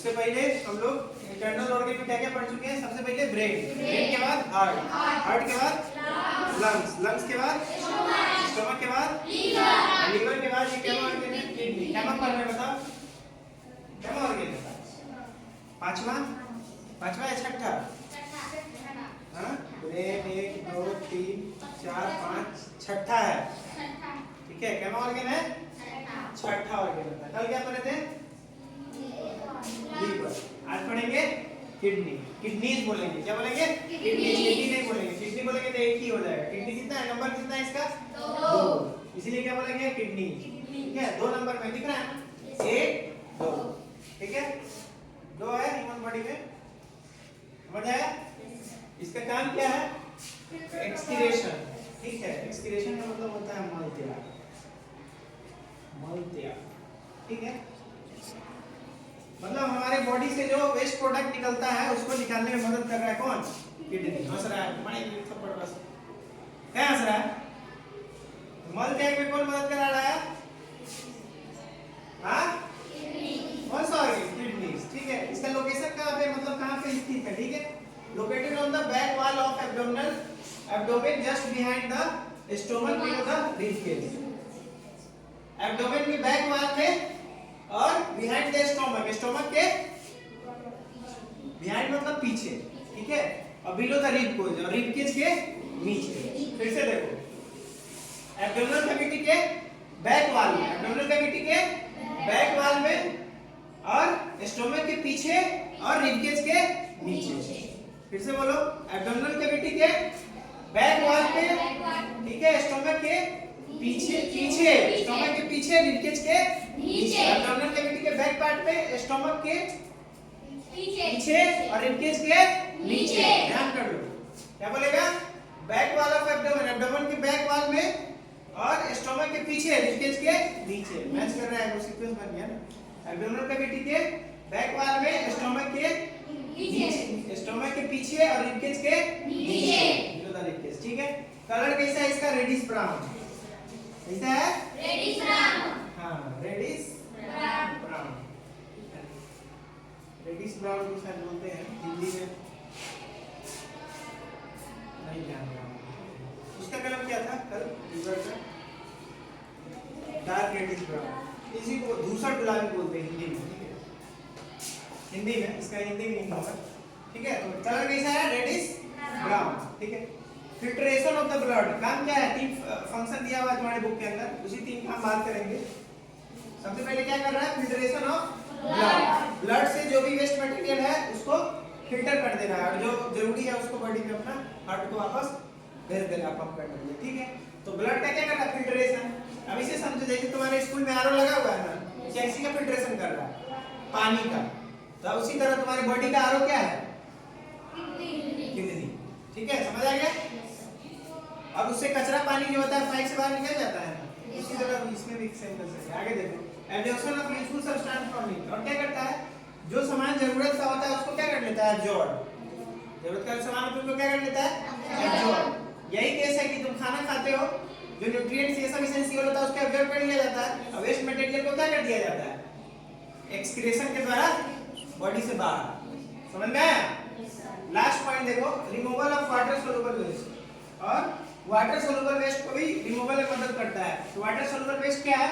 उससे पहले हम लोग इंटरनल ऑर्गन में क्या क्या पढ़ चुके हैं? सबसे पहले ब्रेन, ब्रेन के बाद हार्ट, हार्ट के बाद लंग्स, लंग्स के बाद स्टमक के बाद लीवर, लीवर के बाद ये क्या ऑर्गन है? किडनी। क्या नाम पढ़ रहे बताओ? क्या ऑर्गन है? पांचवा, पांचवा या छठा? हाँ, ब्रेन 1 2 3 4 5 छठा है। ठीक है, क्या ऑर्गन है? छठा ऑर्गन होता है। कल क्या पढ़े थे? लीवर। आज पढ़ेंगे किडनी, किडनीज बोलेंगे। क्या बोलेंगे? किडनी, किडनी नहीं बोलेंगे। किडनी बोलेंगे तो एक ही हो जाएगा। किडनी कितना है? नंबर कितना है इसका? 2। इसीलिए क्या बोलेंगे? किडनी। ठीक है, 2 नंबर में दिख रहा है ना? 1 2। ठीक है, 2 है ह्यूमन बॉडी में। समझ आया? इसका काम क्या है? एक्सक्रीशन। ठीक है, एक्सक्रीशन का मतलब होता है मल त्याग, मल त्याग। ठीक है, मतलब हमारे बॉडी से जो वेस्ट प्रोडक्ट निकलता है उसको निकालने में मदद कर रहा है कौन? किडनी। हंस रहा है, माइक थप्पड़ बस। क्या हंस रहा है? मल त्याग में कौन मदद करा रहा है? हाँ, कौन सा ऑर्गन? किडनी। ठीक है, इसका लोकेशन कहाँ पे, मतलब कहाँ पे स्थित है? ठीक है, located on the back wall of abdominal, abdomen just behind the stomach below the rib cage. Abdomen की बैक वॉल में और बिहाइंड द स्टोमक, स्टोमक के बिहाइंड मतलब पीछे। ठीक है, और बिलो द रिब केज, और रिब केज के नीचे। फिर से देखो, एब्डोमिनल कैविटी के बैक वॉल में, एब्डोमिनल कैविटी के बैक वॉल में और स्टोमक के पीछे और रिब केज के नीचे। फिर से बोलो, एब्डोमिनल कैविटी के बैक वॉल पे, ठीक है, स्टोमक के पीछे, पीछे स्टोमक के पीछे, रिब केज के नीचे। एब्डोमिनल कैविटी के बैक पार्ट पे, स्टोमक के पीछे और रिब केज के नीचे। ध्यान कर लो, क्या बोलेगा? Back wall of abdomen, abdomen के बैक वॉल में और स्टोमक के पीछे, रिब केज के नीचे। मैच कर रहा है, वो सीक्वेंस बन गया ना। एब्डोमिनल कैविटी के बैक वॉल में, स्टोमक के नीचे, स्टोमक के पीछे और रिब केज के नीचे, बिलो द रिब केज। ठीक है, कलर कैसा है इसका? Reddish brown. कैसा है? Reddish brown. हाँ, रेडिश ब्राउन। रेडिश ब्राउन को शायद बोलते हैं हिंदी में, नहीं जान रहा हूँ। उसका कलर क्या था कल? लीवर का डार्क रेडिश ब्राउन। इसी को धूसर गुलाबी बोलते हैं हिंदी में। ठीक है, हिंदी में इसका हिंदी में नहीं होगा। ठीक है, तो कलर कैसा है? Reddish brown. ठीक है, फिल्ट्रेशन ऑफ द ब्लड। काम क्या है? 3 फंक्शन दिया हुआ है तुम्हारे बुक के अंदर, उसी 3 का हम बात करेंगे। सबसे पहले क्या कर रहा है? Filtration of blood. ब्लड से जो भी वेस्ट मटेरियल है उसको फिल्टर कर दे रहा है, और जो जरूरी है उसको बॉडी में अपना हार्ट को वापस भेज दे रहा है, पंप करने के लिए। ठीक है, तो ब्लड का क्या कर रहा है? फिल्ट्रेशन। अब इसे समझो, जैसे तुम्हारे स्कूल में आरओ लगा हुआ है ना, कैसी का फिल्ट्रेशन कर रहा है? पानी का। तो उसी तरह तुम्हारी बॉडी का आरओ क्या है? किडनी। ठीक है, समझ आ गया? अब उससे कचरा पानी जो होता है फाइल से बाहर निकल जाता है ना, उसी तरह इसमें भी सेम प्रोसेस है। आगे देखो, absorption of useful substance from it. और क्या करता है? जो सामान जरूरत का होता है उसको क्या कर लेता है? एब्जॉर्ब। जरूरत का सामान होता है उसको क्या कर लेता है? एब्जॉर्ब। यही केस है कि तुम खाना खाते हो, जो न्यूट्रिएंट्स ये सब एसेंशियल होता है उसको एब्जॉर्ब कर लिया जाता है, और वेस्ट मटेरियल को क्या कर दिया जाता है? एक्सक्रीशन के द्वारा बॉडी से बाहर। समझ में आया? लास्ट पॉइंट देखो, removal of water soluble waste. और वाटर सोल्यूबल वेस्ट को भी रिमूवल में मदद करता है। तो वाटर सोल्यूबल वेस्ट क्या है?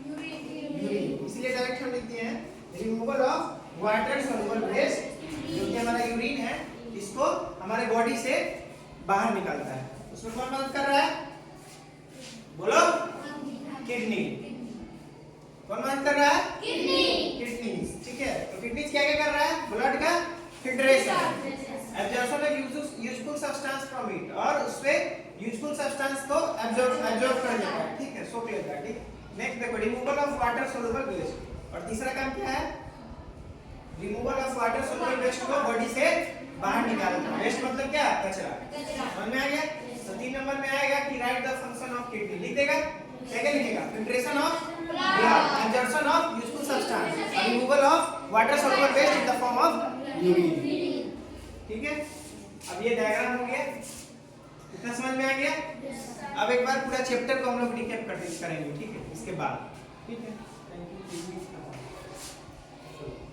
यूरिन। इसलिए डायरेक्ट हम लिखते हैं removal of water soluble waste, जो कि हमारा यूरिन है, इसको हमारे बॉडी से बाहर निकालता है। उसमें कौन मदद कर रहा है? बोलो, किडनी। कौन मदद कर रहा है? किडनी। किडनीज। ठीक है, तो किडनीज क्या क्या कर रहा है? ब्लड का filtration, absorption of useful substance from it, और उससे यूजफुल सब्सटेंस को एब्जॉर्ब कर लेता है। ठीक है, सोख लेता है। ठीक, नेक्स्ट देखो, removal of water soluble waste. और तीसरा काम क्या है? Removal of water soluble waste को बॉडी से बाहर निकालना। वेस्ट मतलब क्या? कचरा। समझ में आ गया? तो 3 नंबर में आएगा कि write the function of kidney. लिख देगा, क्या क्या लिखेगा? Filtration of blood, absorption of useful substance, और removal of water soluble waste in the form of urine. ठीक है, अब ये डायग्राम हो गया, इतना समझ में आ गया? अब एक बार पूरा चैप्टर को हम लोग रिकैप करेंगे। ठीक है, इसके बाद। ठीक है, थैंक यू।